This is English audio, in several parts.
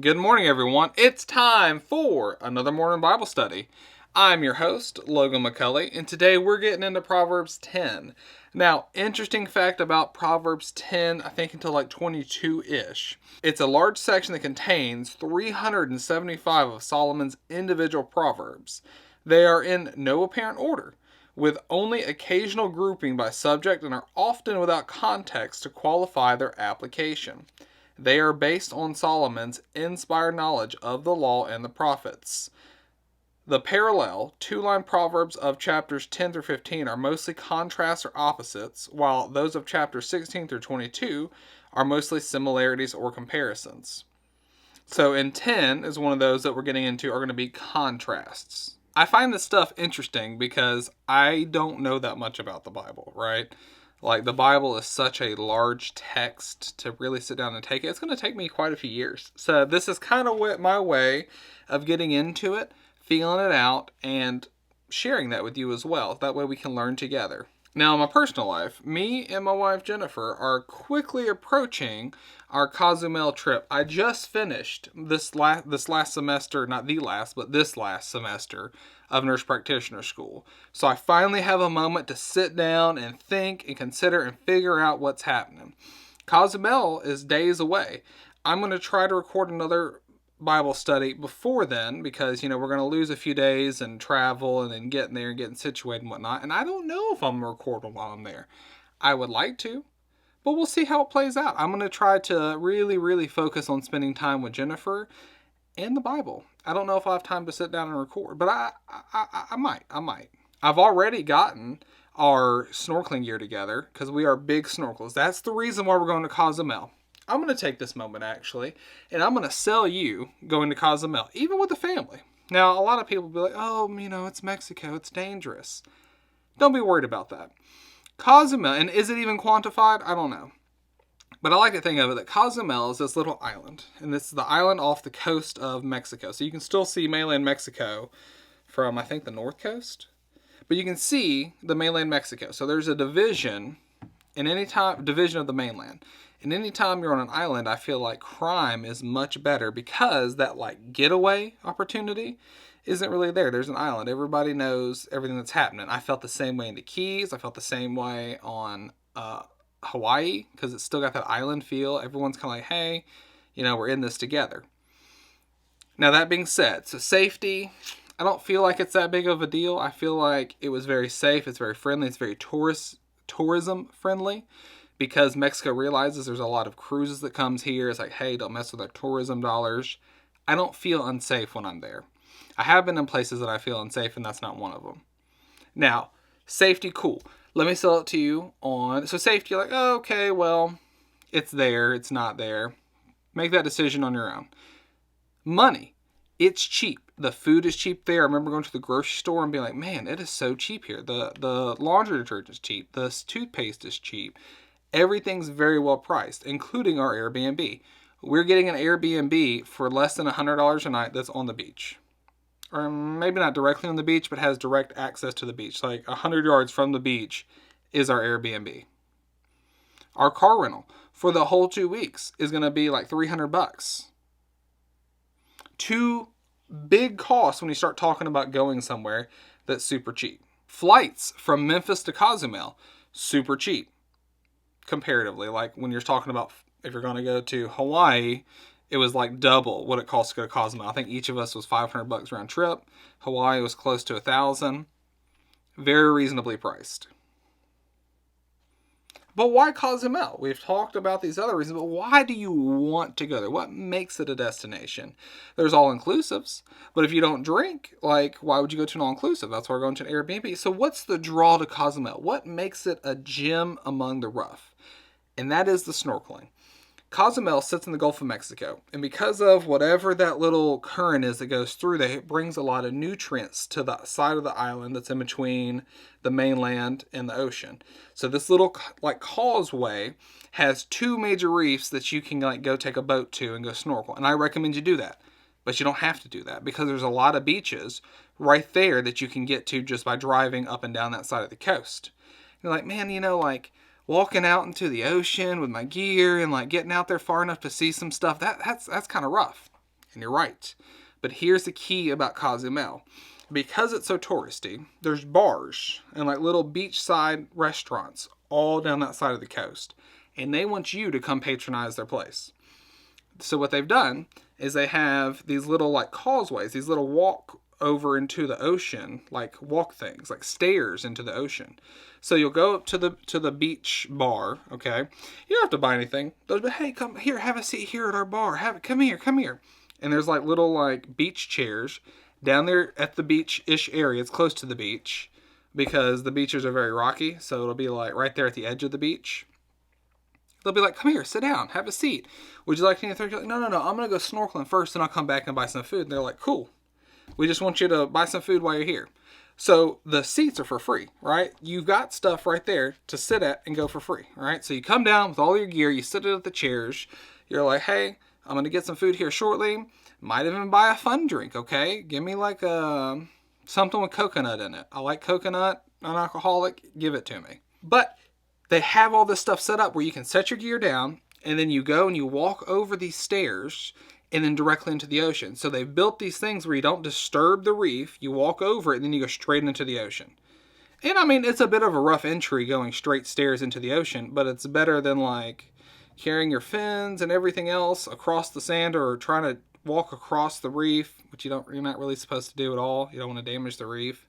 Good morning, everyone. It's time for another morning Bible study. I'm your host, Logan McCulley, and today we're getting into Proverbs 10. Now, interesting fact about Proverbs 10, I think until like 22-ish. It's a large section that contains 375 of Solomon's individual proverbs. They are in no apparent order, with only occasional grouping by subject and are often without context to qualify their application. They are based on Solomon's inspired knowledge of the law and the prophets. The parallel two-line proverbs of chapters 10 through 15 are mostly contrasts or opposites, while those of chapters 16 through 22 are mostly similarities or comparisons. So in 10 is one of those that we're getting into are going to be contrasts. I find this stuff interesting because I don't know that much about the Bible, right? Like, the Bible is such a large text to really sit down and take it. It's going to take me quite a few years. So this is kind of my way of getting into it, feeling it out, and sharing that with you as well. That way we can learn together. Now, in my personal life, me and my wife Jennifer are quickly approaching our Cozumel trip. I just finished this last semester, not the last, but this last semester of nurse practitioner school. So I finally have a moment to sit down and think and consider and figure out what's happening. Cozumel is days away. I'm going to try to record another Bible study before then because, we're going to lose a few days and travel and then getting there and getting situated and whatnot. And I don't know if I'm going to record while I'm there. I would like to, but we'll see how it plays out. I'm going to try to really, really focus on spending time with Jennifer and the Bible. I don't know if I'll have time to sit down and record, but I might. I've already gotten our snorkeling gear together because we are big snorkelers. That's the reason why we're going to Cozumel. I'm going to take this moment, actually, and I'm going to sell you going to Cozumel, even with the family. Now, a lot of people will be like, oh, it's Mexico. It's dangerous. Don't be worried about that. Cozumel, and is it even quantified? I don't know. But I like to think of it that Cozumel is this little island, and this is the island off the coast of Mexico. So you can still see mainland Mexico from, I think, the north coast. But you can see the mainland Mexico. So there's a division of the mainland. And anytime you're on an island, I feel like crime is much better because that getaway opportunity isn't really there. There's an island. Everybody knows everything that's happening. I felt the same way in the Keys. I felt the same way on Hawaii because it's still got that island feel. Everyone's kind of like, hey, we're in this together. Now, that being said, so safety, I don't feel like it's that big of a deal. I feel like it was very safe. It's very friendly. It's very tourism friendly. Because Mexico realizes there's a lot of cruises that comes here. It's like, hey, don't mess with our tourism dollars. I don't feel unsafe when I'm there. I have been in places that I feel unsafe, and that's not one of them. Now, safety, cool. Let me sell it to you on... So safety, you're like, oh, okay, well, it's there, it's not there. Make that decision on your own. Money, it's cheap. The food is cheap there. I remember going to the grocery store and being like, man, it is so cheap here. The laundry detergent is cheap. The toothpaste is cheap. Everything's very well priced, including our Airbnb. We're getting an Airbnb for less than $100 a night that's on the beach. Or maybe not directly on the beach, but has direct access to the beach. Like 100 yards from the beach is our Airbnb. Our car rental for the whole 2 weeks is going to be like $300. Two big costs when you start talking about going somewhere that's super cheap. Flights from Memphis to Cozumel, super cheap. Comparatively, like when you're talking about if you're going to go to Hawaii, it was like double what it costs to go to Cozumel. I think each of us was $500 round trip. Hawaii was close to $1,000. Very reasonably priced. But why Cozumel? We've talked about these other reasons, but why do you want to go there? What makes it a destination? There's all-inclusives, but if you don't drink, why would you go to an all-inclusive? That's why we're going to an Airbnb. So what's the draw to Cozumel? What makes it a gem among the rough? And that is the snorkeling. Cozumel sits in the Gulf of Mexico, and because of whatever that little current is that goes through there, it brings a lot of nutrients to the side of the island that's in between the mainland and the ocean. So this little causeway has two major reefs that you can go take a boat to and go snorkel, and I recommend you do that. But you don't have to do that because there's a lot of beaches right there that you can get to just by driving up and down that side of the coast. You're like, man, walking out into the ocean with my gear and getting out there far enough to see some stuff, that's kind of rough. And you're right. But here's the key about Cozumel. Because it's so touristy, there's bars and like little beachside restaurants all down that side of the coast. And they want you to come patronize their place. So what they've done is they have these little like causeways, these little walk over into the ocean, like walk things, like stairs into the ocean. So you'll go up to the beach bar, okay? You don't have to buy anything. They'll be, hey, come here, have a seat here at our bar. Come here. And there's like little like beach chairs down there at the beach-ish area. It's close to the beach because the beaches are very rocky. So it'll be like right there at the edge of the beach. They'll be like, come here, sit down, have a seat. Would you like anything? You're like, no, I'm going to go snorkeling first, and I'll come back and buy some food. And they're like, cool. We just want you to buy some food while you're here. So the seats are for free, right? You've got stuff right there to sit at and go for free, right? So you come down with all your gear, you sit at the chairs. You're like, hey, I'm going to get some food here shortly. Might even buy a fun drink, okay? Give me like something with coconut in it. I like coconut, non-alcoholic. Give it to me. But they have all this stuff set up where you can set your gear down, and then you go and you walk over these stairs and then directly into the ocean. So they've built these things where you don't disturb the reef. You walk over it, and then you go straight into the ocean. And I mean, it's a bit of a rough entry going straight stairs into the ocean, but it's better than like carrying your fins and everything else across the sand or trying to walk across the reef, which you're not really supposed to do at all. You don't want to damage the reef.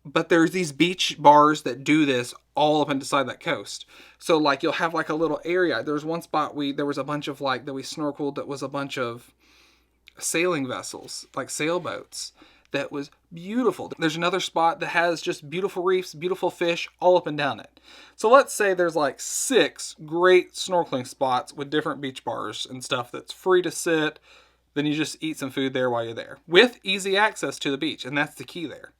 But there's these beach bars that do this all up inside that coast. So like you'll have like a little area. There was one spot there was a bunch of like that we snorkeled that was a bunch of sailing vessels, like sailboats. That was beautiful. There's another spot that has just beautiful reefs, beautiful fish all up and down it. So let's say there's like 6 great snorkeling spots with different beach bars and stuff that's free to sit. Then you just eat some food there while you're there with easy access to the beach. And that's the key there.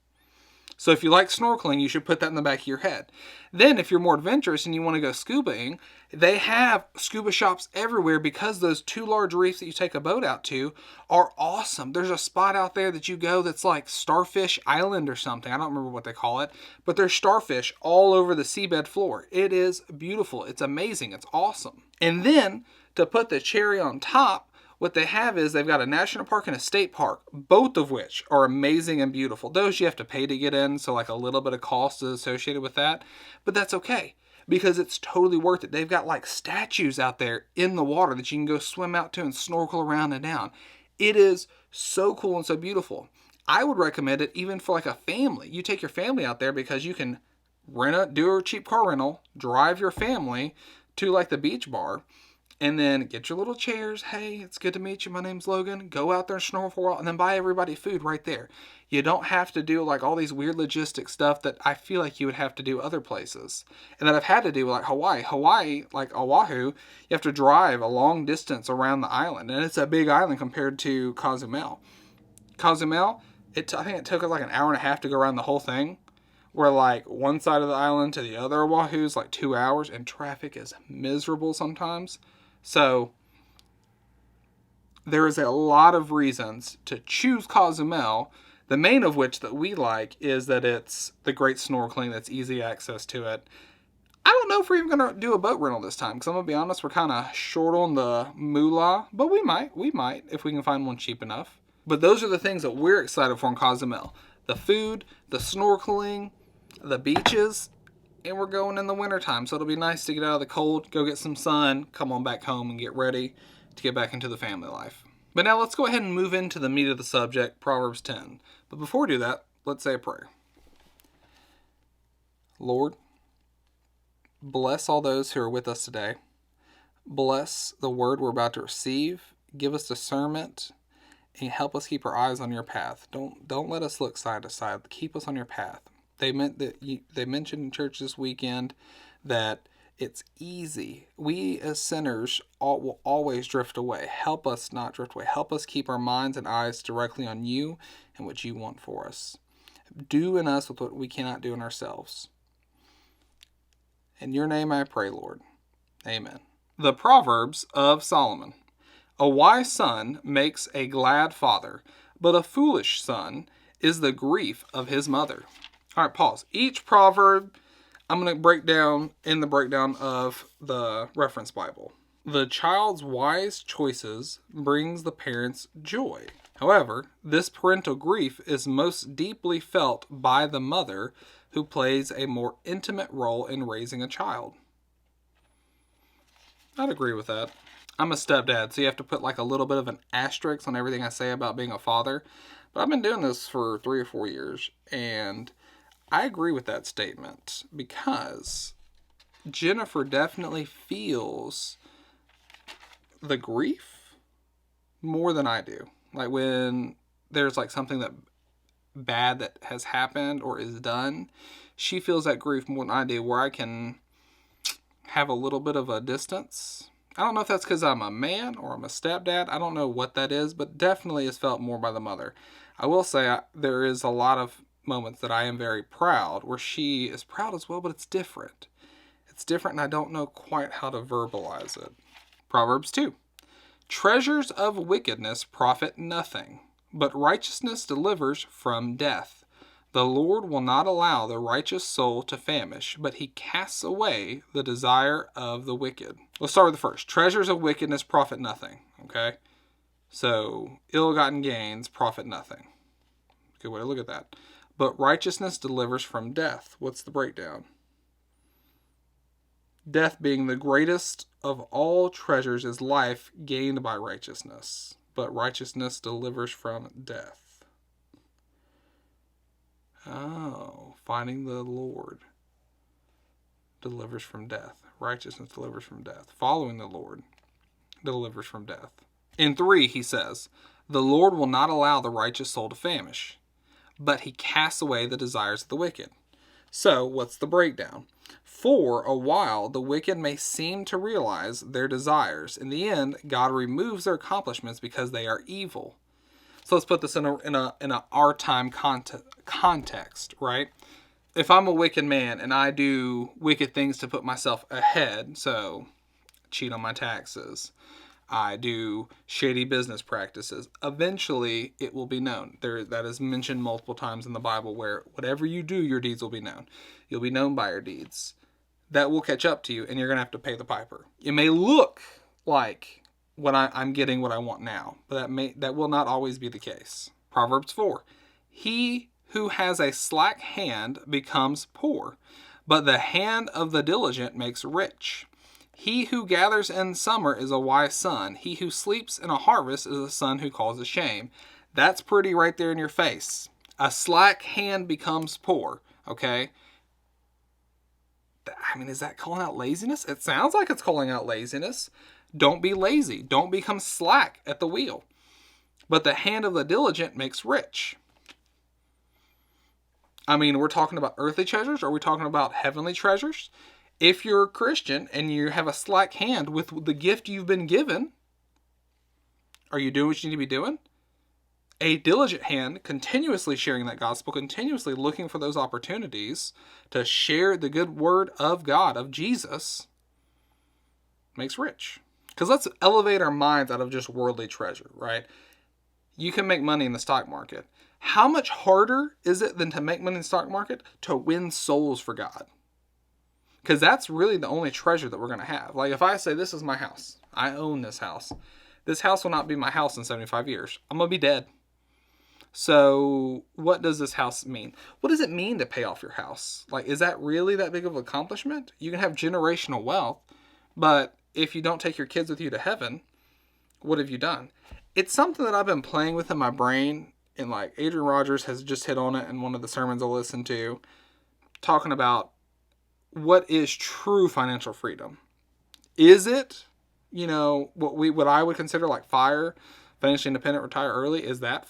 So if you like snorkeling, you should put that in the back of your head. Then if you're more adventurous and you want to go scubaing, they have scuba shops everywhere because those 2 large reefs that you take a boat out to are awesome. There's a spot out there that you go that's like Starfish Island or something. I don't remember what they call it, but there's starfish all over the seabed floor. It is beautiful. It's amazing. It's awesome. And then to put the cherry on top, what they have is they've got a national park and a state park, both of which are amazing and beautiful. Those you have to pay to get in, so like a little bit of cost is associated with that. But that's okay because it's totally worth it. They've got like statues out there in the water that you can go swim out to and snorkel around and down. It is so cool and so beautiful. I would recommend it even for like a family. You take your family out there because you can do a cheap car rental, drive your family to like the beach bar, and then get your little chairs. Hey, it's good to meet you. My name's Logan. Go out there and snorkel for a while and then buy everybody food right there. You don't have to do like all these weird logistic stuff that I feel like you would have to do other places. And that I've had to do like Hawaii. Hawaii, like Oahu, you have to drive a long distance around the island. And it's a big island compared to Cozumel. Cozumel, I think it took us like an hour and a half to go around the whole thing. Where like one side of the island to the other Oahu is like 2 hours. And traffic is miserable sometimes. So there is a lot of reasons to choose Cozumel, the main of which that we like is that it's the great snorkeling, that's easy access to it. I don't know if we're even going to do a boat rental this time because I'm going to be honest, we're kind of short on the moolah, but we might if we can find one cheap enough. But those are the things that we're excited for in Cozumel. The food, the snorkeling, the beaches. And we're going in the wintertime, so it'll be nice to get out of the cold, go get some sun, come on back home and get ready to get back into the family life. But now let's go ahead and move into the meat of the subject, Proverbs 10. But before we do that, let's say a prayer. Lord, bless all those who are with us today. Bless the word we're about to receive. Give us discernment and help us keep our eyes on your path. Don't let us look side to side. Keep us on your path. They mentioned in church this weekend that it's easy. We as sinners will always drift away. Help us not drift away. Help us keep our minds and eyes directly on you and what you want for us. Do in us with what we cannot do in ourselves. In your name I pray, Lord. Amen. The Proverbs of Solomon. A wise son makes a glad father, but a foolish son is the grief of his mother. All right, pause. Each proverb I'm going to break down in the breakdown of the reference Bible. The child's wise choices brings the parents joy. However, this parental grief is most deeply felt by the mother, who plays a more intimate role in raising a child. I'd agree with that. I'm a stepdad, so you have to put like a little bit of an asterisk on everything I say about being a father. But I've been doing this for 3 or 4 years, and I agree with that statement because Jennifer definitely feels the grief more than I do. Like when there's like something that bad that has happened or is done, she feels that grief more than I do, where I can have a little bit of a distance. I don't know if that's because I'm a man or I'm a stepdad. I don't know what that is, but definitely is felt more by the mother. I will say there is a lot of moments that I am very proud, where she is proud as well, but it's different. It's different, and I don't know quite how to verbalize it. Proverbs 2. Treasures of wickedness profit nothing, but righteousness delivers from death. The Lord will not allow the righteous soul to famish, but he casts away the desire of the wicked. Let's start with the first. Treasures of wickedness profit nothing. Okay? So, ill-gotten gains profit nothing. Good way to look at that. But righteousness delivers from death. What's the breakdown? Death being the greatest of all treasures is life gained by righteousness. But righteousness delivers from death. Oh, finding the Lord delivers from death. Righteousness delivers from death. Following the Lord delivers from death. In 3, he says, the Lord will not allow the righteous soul to famish, but he casts away the desires of the wicked. So, what's the breakdown? For a while, the wicked may seem to realize their desires. In the end, God removes their accomplishments because they are evil. So let's put this in a our time context, right? If I'm a wicked man and I do wicked things to put myself ahead, so cheat on my taxes, I do shady business practices, eventually it will be known. That is mentioned multiple times in the Bible, where whatever you do, your deeds will be known. You'll be known by your deeds. That will catch up to you, and you're going to have to pay the piper. It may look like I'm getting what I want now, but that will not always be the case. Proverbs 4. He who has a slack hand becomes poor, but the hand of the diligent makes rich. He who gathers in summer is a wise son. He who sleeps in a harvest is a son who causes shame. That's pretty right there in your face. A slack hand becomes poor, okay? I mean, is that calling out laziness? It sounds like it's calling out laziness. Don't be lazy. Don't become slack at the wheel. But the hand of the diligent makes rich. I mean, we're talking about earthly treasures, or are we talking about heavenly treasures? If you're a Christian and you have a slack hand with the gift you've been given, are you doing what you need to be doing? A diligent hand, continuously sharing that gospel, continuously looking for those opportunities to share the good word of God, of Jesus, makes rich. Because let's elevate our minds out of just worldly treasure, right? You can make money in the stock market. How much harder is it than to make money in the stock market to win souls for God? Because that's really the only treasure that we're going to have. Like if I say, this is my house, I own this house. This house will not be my house in 75 years. I'm going to be dead. So what does this house mean? What does it mean to pay off your house? Like, is that really that big of an accomplishment? You can have generational wealth, but if you don't take your kids with you to heaven, what have you done? It's something that I've been playing with in my brain, and like Adrian Rogers has just hit on it in one of the sermons I listened to, talking about what is true financial freedom. Is it, what I would consider like FIRE, financially independent, retire early? Is that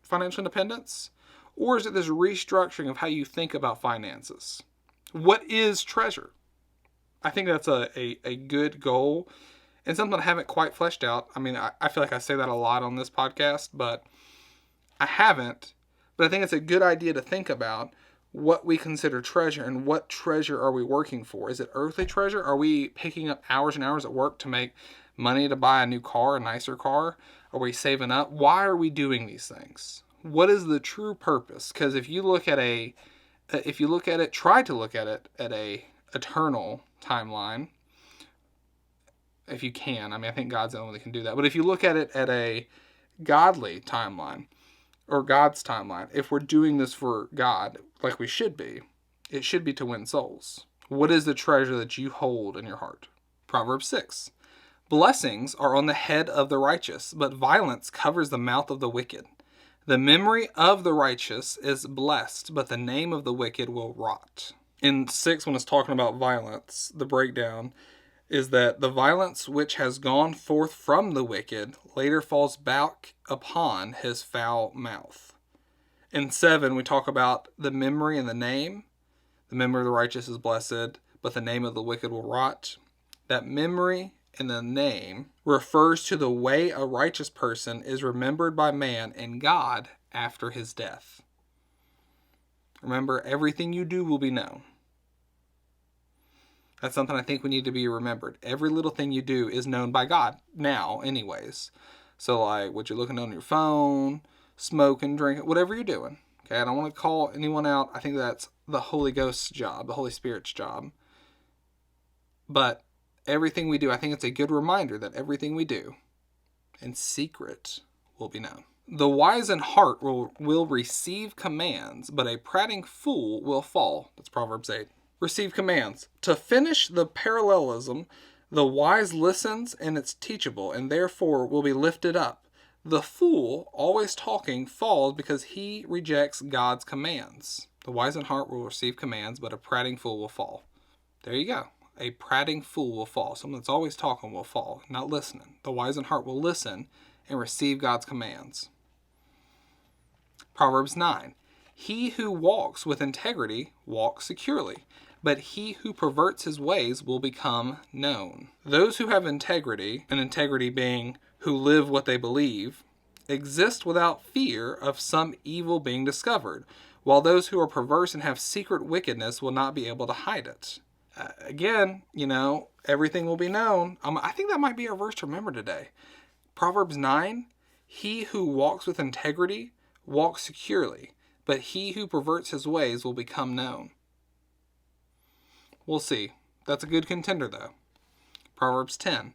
financial independence? Or is it this restructuring of how you think about finances? What is treasure? I think that's a good goal and something I haven't quite fleshed out. I mean, I feel like I say that a lot on this podcast, but I haven't. But I think it's a good idea to think about what we consider treasure and what treasure are we working for. Is it earthly treasure? Are we picking up hours and hours at work to make money to buy a new car, a nicer car? Are we saving up? Why are we doing these things? What is the true purpose? Because if you try to look at it at a eternal timeline, if you can. I mean, I think God's the only one that can do that. But if you look at it at a godly timeline, or God's timeline, if we're doing this for God, like we should be, it should be to win souls. What is the treasure that you hold in your heart? Proverbs 6. Blessings are on the head of the righteous, but violence covers the mouth of the wicked. The memory of the righteous is blessed, but the name of the wicked will rot. In 6, when it's talking about violence, the breakdown is that the violence which has gone forth from the wicked later falls back upon his foul mouth. In 7, we talk about the memory and the name. The memory of the righteous is blessed, but the name of the wicked will rot. That memory and the name refers to the way a righteous person is remembered by man and God after his death. Remember, everything you do will be known. That's something I think we need to be remembered. Every little thing you do is known by God now anyways. So like what you're looking on your phone, smoking, drinking, whatever you're doing. Okay, I don't want to call anyone out. I think that's the Holy Ghost's job, the Holy Spirit's job. But everything we do, I think it's a good reminder that everything we do in secret will be known. The wise in heart will receive commands, but a prating fool will fall. That's Proverbs 8. Receive commands. To finish the parallelism, the wise listens and it's teachable, and therefore will be lifted up. The fool, always talking, falls because he rejects God's commands. The wise in heart will receive commands, but a prating fool will fall. There you go. A prating fool will fall. Someone that's always talking will fall, not listening. The wise in heart will listen and receive God's commands. Proverbs 9. He who walks with integrity walks securely, but he who perverts his ways will become known. Those who have integrity, and integrity being who live what they believe, exist without fear of some evil being discovered, while those who are perverse and have secret wickedness will not be able to hide it. Again, everything will be known. I think that might be our verse to remember today. Proverbs 9, he who walks with integrity walks securely, but he who perverts his ways will become known. We'll see. That's a good contender, though. Proverbs 10.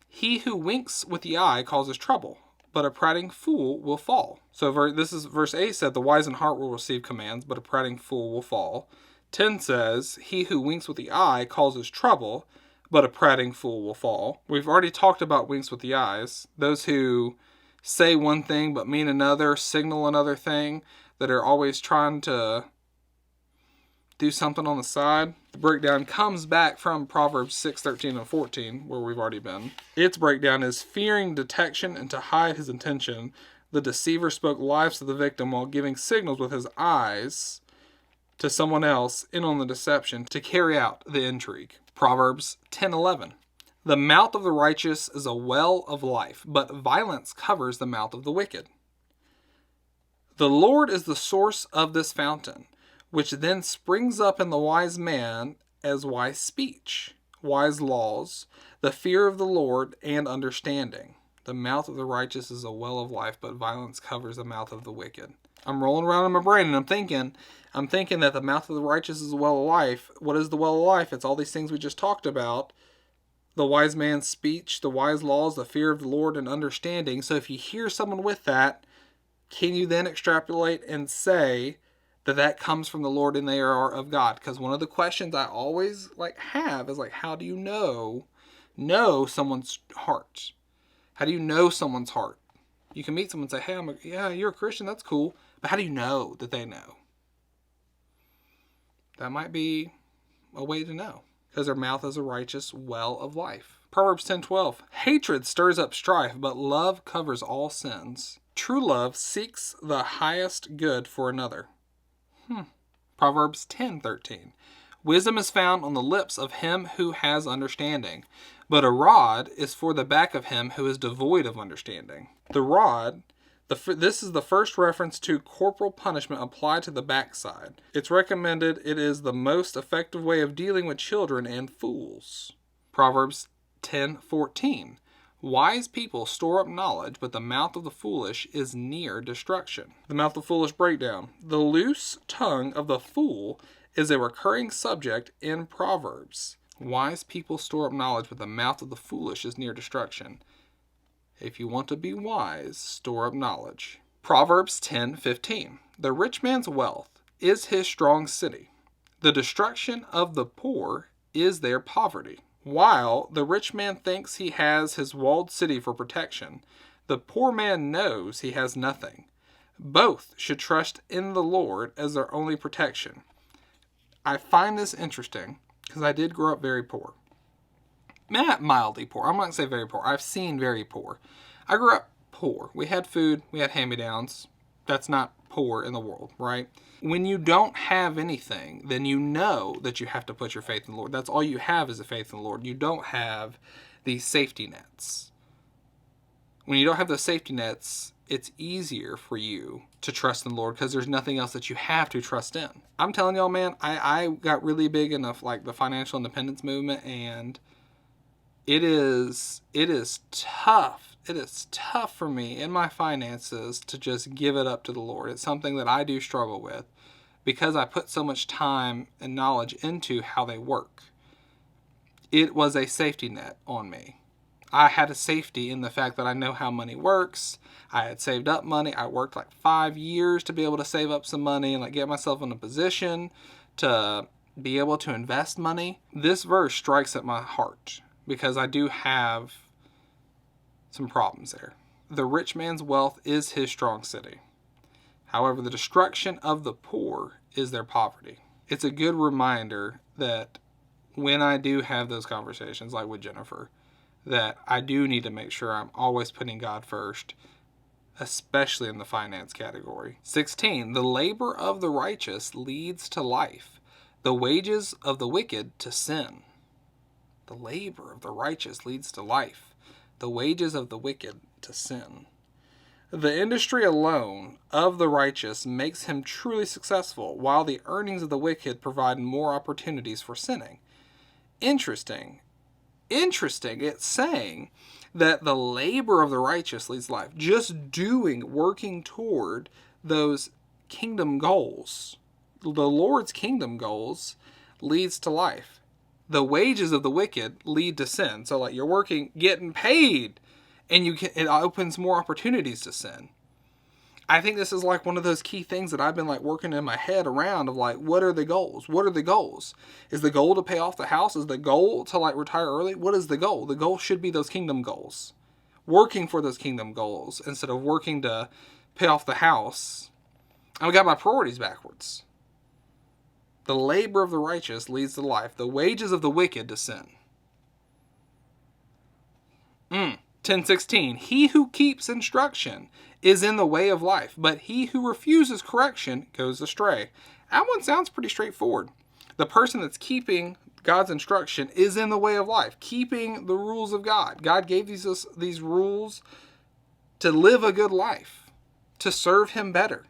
He who winks with the eye causes trouble, but a prating fool will fall. So this is verse 8 said, the wise in heart will receive commands, but a prating fool will fall. 10 says, he who winks with the eye causes trouble, but a prating fool will fall. We've already talked about winks with the eyes. Those who say one thing but mean another, signal another thing, that are always trying to do something on the side. The breakdown comes back from Proverbs 6, 13, and 14, where we've already been. Its breakdown is fearing detection and to hide his intention. The deceiver spoke lies to the victim while giving signals with his eyes to someone else in on the deception to carry out the intrigue. Proverbs 10:11. The mouth of the righteous is a well of life, but violence covers the mouth of the wicked. The Lord is the source of this fountain, which then springs up in the wise man as wise speech, wise laws, the fear of the Lord, and understanding. The mouth of the righteous is a well of life, but violence covers the mouth of the wicked. I'm rolling around in my brain and I'm thinking that the mouth of the righteous is a well of life. What is the well of life? It's all these things we just talked about. The wise man's speech, the wise laws, the fear of the Lord, and understanding. So if you hear someone with that, can you then extrapolate and say that comes from the Lord and they are of God? Because one of the questions I always have is how do you know someone's heart? How do you know someone's heart? You can meet someone and say, hey, yeah, you're a Christian, that's cool. But how do you know that they know? That might be a way to know. Because their mouth is a righteous well of life. Proverbs 10:12. Hatred stirs up strife, but love covers all sins. True love seeks the highest good for another. Proverbs 10:13. Wisdom is found on the lips of him who has understanding, but a rod is for the back of him who is devoid of understanding. The rod, this is the first reference to corporal punishment applied to the backside. It's recommended it is the most effective way of dealing with children and fools. Proverbs 10:14. Wise people store up knowledge, but the mouth of the foolish is near destruction. The mouth of the foolish breakdown. The loose tongue of the fool is a recurring subject in Proverbs. Wise people store up knowledge, but the mouth of the foolish is near destruction. If you want to be wise, store up knowledge. Proverbs 10:15. The rich man's wealth is his strong city. The destruction of the poor is their poverty. While the rich man thinks he has his walled city for protection, the poor man knows he has nothing. Both should trust in the Lord as their only protection. I find this interesting because I did grow up very poor. Not mildly poor. I'm not going to say very poor. I've seen very poor. I grew up poor. We had food. We had hand-me-downs. That's not poor in the world, right? When you don't have anything, then you know that you have to put your faith in the Lord. That's all you have is a faith in the Lord. You don't have these safety nets. When you don't have those safety nets, it's easier for you to trust in the Lord because there's nothing else that you have to trust in. I'm telling y'all, man, I got really big enough like the financial independence movement, and it is tough. It is tough for me in my finances to just give it up to the Lord. It's something that I do struggle with because I put so much time and knowledge into how they work. It was a safety net on me. I had a safety in the fact that I know how money works. I had saved up money. I worked like 5 years to be able to save up some money and like get myself in a position to be able to invest money. This verse strikes at my heart because I do have some problems there. The rich man's wealth is his strong city. However, the destruction of the poor is their poverty. It's a good reminder that when I do have those conversations, like with Jennifer, that I do need to make sure I'm always putting God first, especially in the finance category. 16, the labor of the righteous leads to life, the wages of the wicked to sin. The labor of the righteous leads to life, the wages of the wicked to sin. The industry alone of the righteous makes him truly successful, while the earnings of the wicked provide more opportunities for sinning. Interesting. It's saying that the labor of the righteous leads to life. Just working toward those kingdom goals, the Lord's kingdom goals, leads to life. The wages of the wicked lead to sin. So like you're working, getting paid, and it opens more opportunities to sin. I think this is like one of those key things that I've been like working in my head around of like, what are the goals? What are the goals? Is the goal to pay off the house? Is the goal to like retire early? What is the goal? The goal should be those kingdom goals. Working for those kingdom goals instead of working to pay off the house. I got my priorities backwards. The labor of the righteous leads to life. The wages of the wicked to sin. 10:16. He who keeps instruction is in the way of life, but he who refuses correction goes astray. That one sounds pretty straightforward. The person that's keeping God's instruction is in the way of life, keeping the rules of God. God gave these rules to live a good life, to serve him better.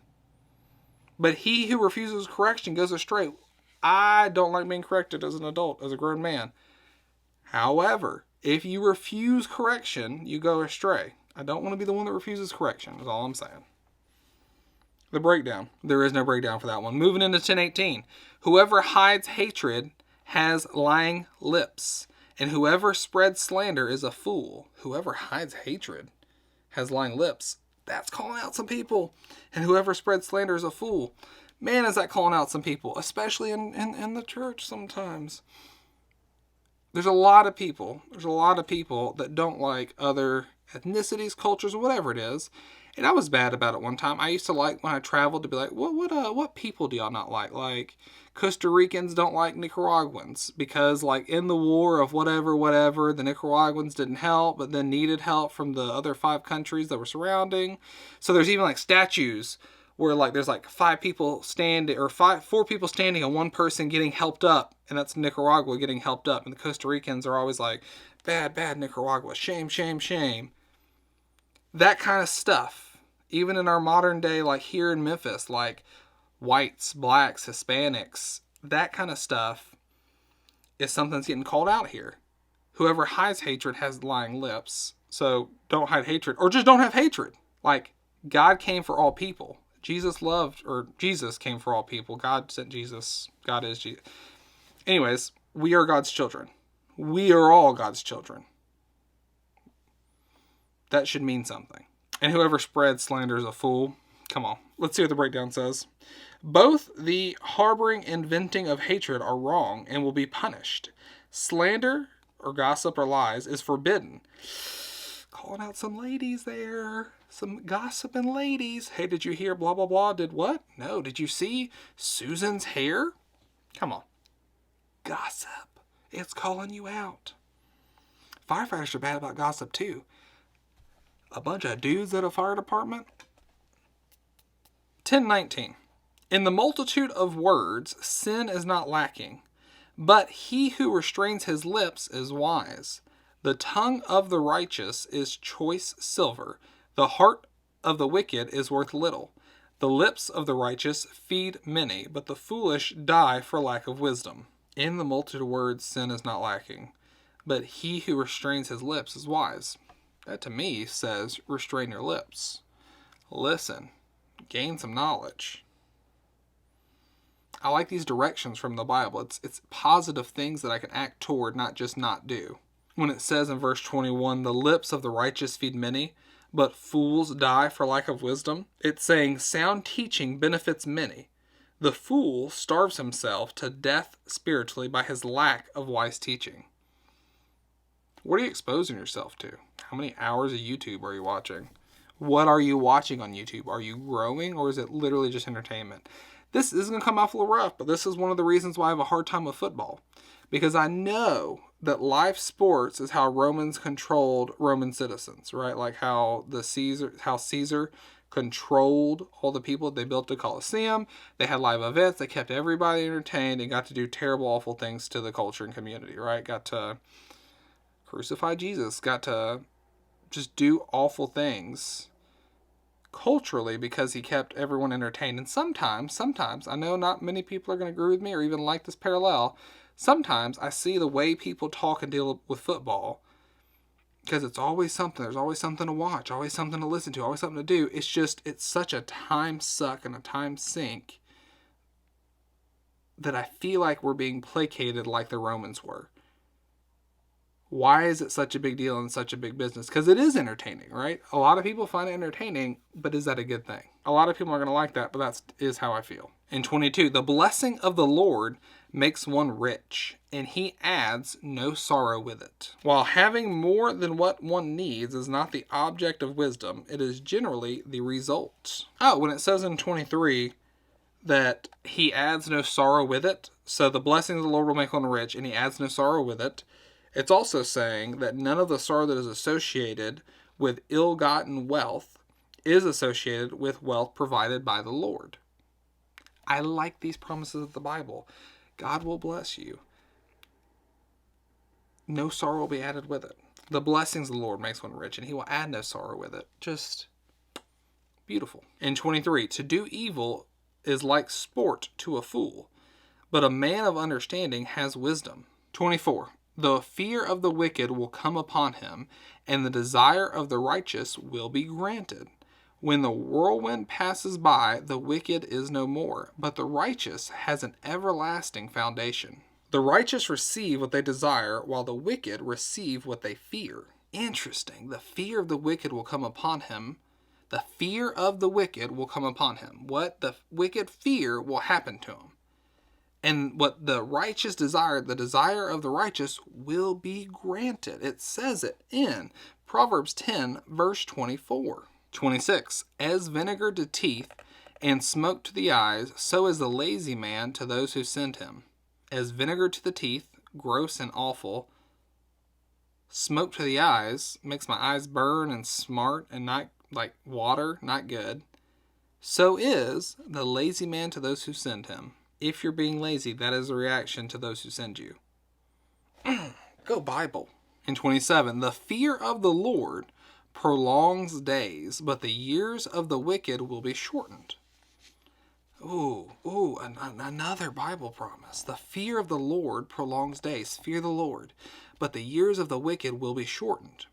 But he who refuses correction goes astray. I don't like being corrected as an adult, as a grown man. However, if you refuse correction, you go astray. I don't want to be the one that refuses correction, is all I'm saying. The breakdown. There is no breakdown for that one. Moving into 10:18. Whoever hides hatred has lying lips, and whoever spreads slander is a fool. Whoever hides hatred has lying lips. That's calling out some people. And whoever spreads slander is a fool. Man, is that calling out some people, especially in the church sometimes. There's a lot of people that don't like other ethnicities, cultures, or whatever it is. And I was bad about it one time. I used to like when I traveled to be like, what people do y'all not like? Like Costa Ricans don't like Nicaraguans because like in the war of whatever, the Nicaraguans didn't help, but then needed help from the other 5 countries that were surrounding. So there's even like statues where like there's like 4 people standing and one person getting helped up, and that's Nicaragua getting helped up. And the Costa Ricans are always like, bad Nicaragua, shame. That kind of stuff, even in our modern day, like here in Memphis, like whites, blacks, Hispanics, that kind of stuff is something that's getting called out here. Whoever hides hatred has lying lips. So don't hide hatred, or just don't have hatred. Like God came for all people. Jesus came for all people. God sent Jesus. God is Jesus. Anyways, we are God's children. We are all God's children. That should mean something. And whoever spreads slander is a fool. Come on, let's see what the breakdown says. Both the harboring and venting of hatred are wrong and will be punished. Slander or gossip or lies is forbidden. Calling out some ladies there. Some gossiping ladies. Hey, did you hear blah, blah, blah? Did what? No. Did you see Susan's hair? Come on. Gossip. It's calling you out. Firefighters are bad about gossip too. A bunch of dudes at a fire department. 10:19. In the multitude of words, sin is not lacking, but he who restrains his lips is wise. The tongue of the righteous is choice silver. The heart of the wicked is worth little. The lips of the righteous feed many, but the foolish die for lack of wisdom. In the multitude of words, sin is not lacking, but he who restrains his lips is wise. That to me says, restrain your lips. Listen, gain some knowledge. I like these directions from the Bible. It's positive things that I can act toward, not just not do. When it says in verse 21, the lips of the righteous feed many, but fools die for lack of wisdom, it's saying sound teaching benefits many. The fool starves himself to death spiritually by his lack of wise teaching. What are you exposing yourself to? How many hours of YouTube are you watching? What are you watching on YouTube? Are you growing, or is it literally just entertainment? This is going to come off a little rough, but this is one of the reasons why I have a hard time with football. Because I know that live sports is how Romans controlled Roman citizens, right? Like how Caesar controlled all the people. They built the Colosseum. They had live events. They kept everybody entertained and got to do terrible, awful things to the culture and community, right? Got to crucify Jesus. Got to just do awful things culturally because he kept everyone entertained. And sometimes, I know not many people are going to agree with me or even like this parallel. Sometimes I see the way people talk and deal with football, because it's always something. There's always something to watch, always something to listen to, always something to do. It's such a time suck and a time sink that I feel like we're being placated like the Romans were. Why is it such a big deal and such a big business? Because it is entertaining, right? A lot of people find it entertaining, but is that a good thing? A lot of people are going to like that, but that is how I feel. In 22, the blessing of the Lord makes one rich, and he adds no sorrow with it. While having more than what one needs is not the object of wisdom, it is generally the result. Oh, when it says in 23 that he adds no sorrow with it, so the blessing of the Lord will make one rich, and he adds no sorrow with it, it's also saying that none of the sorrow that is associated with ill-gotten wealth is associated with wealth provided by the Lord. I like these promises of the Bible. God will bless you. No sorrow will be added with it. The blessings of the Lord makes one rich, and he will add no sorrow with it. Just beautiful. In 23, to do evil is like sport to a fool, but a man of understanding has wisdom. 24, the fear of the wicked will come upon him, and the desire of the righteous will be granted. When the whirlwind passes by, the wicked is no more, but the righteous has an everlasting foundation. The righteous receive what they desire, while the wicked receive what they fear. Interesting. The fear of the wicked will come upon him. The fear of the wicked will come upon him. What the wicked fear will happen to him. And what the righteous desire, the desire of the righteous, will be granted. It says it in Proverbs 10, verse 24. 26. As vinegar to teeth and smoke to the eyes, so is the lazy man to those who send him. As vinegar to the teeth, gross and awful. Smoke to the eyes, makes my eyes burn and smart and not like water, not good. So is the lazy man to those who send him. If you're being lazy, that is a reaction to those who send you. Go Bible. In 27, the fear of the Lord prolongs days, but the years of the wicked will be shortened. Another Bible promise. The fear of the Lord prolongs days. Fear the Lord, but the years of the wicked will be shortened.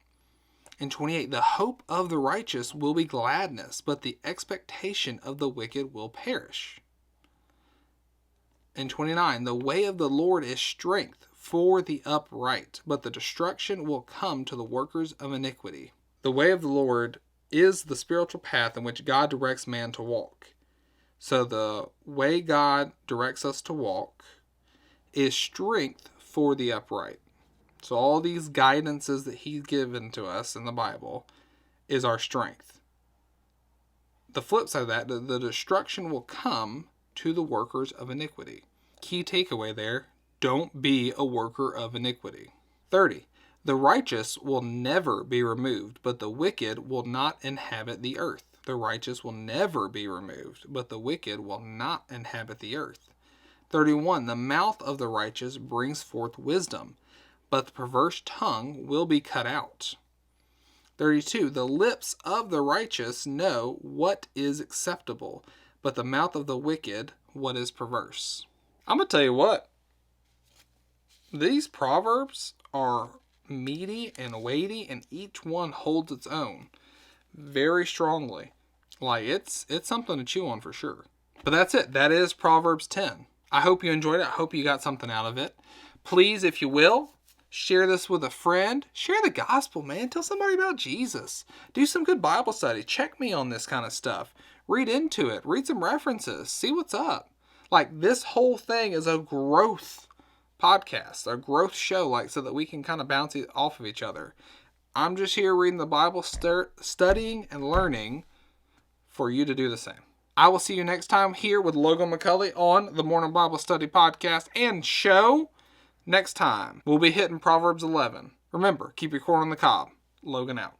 In 28, the hope of the righteous will be gladness, but the expectation of the wicked will perish. In 29, the way of the Lord is strength for the upright, but the destruction will come to the workers of iniquity. The way of the Lord is the spiritual path in which God directs man to walk. So the way God directs us to walk is strength for the upright. So all these guidances that He's given to us in the Bible is our strength. The flip side of that, the destruction will come to the workers of iniquity. Key takeaway there, don't be a worker of iniquity. 30. The righteous will never be removed, but the wicked will not inhabit the earth. The righteous will never be removed, but the wicked will not inhabit the earth. 31. The mouth of the righteous brings forth wisdom, but the perverse tongue will be cut out. 32. The lips of the righteous know what is acceptable, but the mouth of the wicked what is perverse. I'm going to tell you what. These Proverbs are meaty and weighty, and each one holds its own very strongly. Like, it's something to chew on for sure. But that's it. That is Proverbs 10. I hope you enjoyed it. I hope you got something out of it. Please, if you will, share this with a friend. Share the gospel, man. Tell somebody about Jesus. Do some good Bible study. Check me on this kind of stuff. Read into it. Read some references. See what's up. Like, this whole thing is a growth podcast, a growth show, like, so that we can kind of bounce it off of each other. I'm just here reading the Bible, studying and learning for you to do the same. I will see you next time here with Logan McCulley on the Morning Bible Study Podcast and show. Next time, we'll be hitting Proverbs 11. Remember, keep your corn on the cob. Logan out.